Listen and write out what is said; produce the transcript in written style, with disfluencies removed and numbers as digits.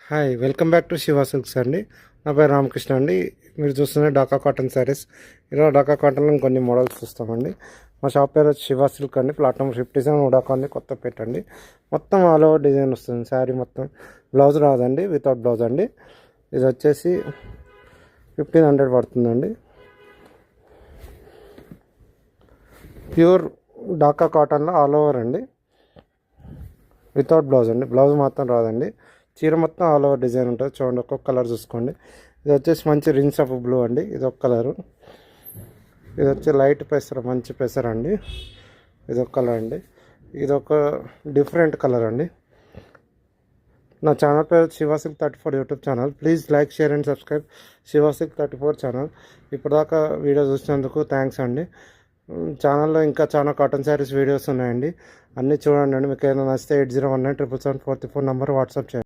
Hi welcome back to Shiva silks అండి. నా పేరు రామకృష్ణ అండి. మీరు చూస్తున్న ఢాకా కాటన్ శారీస్. ఈరోజు ఢాకా కాటన్లో కొన్ని మోడల్స్ చూస్తామండి. మా షాప్ పేరు వచ్చి శివ సిల్క్ అండి. ప్లాట్ నెంబర్ 57 ఉడాకాన్ని కొత్త పెట్టండి. మొత్తం ఆల్ ఓవర్ డిజైన్ వస్తుంది శారీ మొత్తం. బ్లౌజ్ రాదండి, వితౌట్ బ్లౌజ్ అండి. ఇది వచ్చేసి 1500 పడుతుందండి. ప్యూర్ ఢాకా కాటన్లో ఆల్ ఓవర్ అండి, వితౌట్ బ్లౌజ్ అండి. బ్లౌజ్ మాత్రం రాదండి. చీర మొత్తం ఆల్ ఓవర్ డిజైన్ ఉంటుంది. చూడండి, ఒక్కొక్క కలర్ చూసుకోండి. ఇది వచ్చేసి మంచి రిన్స్ ఆఫ్ బ్లూ అండి, ఇది ఒక కలరు. ఇది వచ్చి లైట్ పెసర, మంచి పెసర అండి, ఇది ఒక కలర్ అండి. ఇది ఒక డిఫరెంట్ కలర్ అండి. నా ఛానల్ పేరు Shivasilk 34 YouTube channel. Please like, share and subscribe Shivasilk 34 channel. ఇప్పటిదాకా వీడియో చూసినందుకు థ్యాంక్స్ అండి. ఛానల్లో ఇంకా చాలా కాటన్ శారీస్ వీడియోస్ ఉన్నాయండి, అన్నీ చూడండి అండి. మీకు ఏదైనా నచ్చితే 80197774 నెంబర్ వాట్సాప్ చేయండి.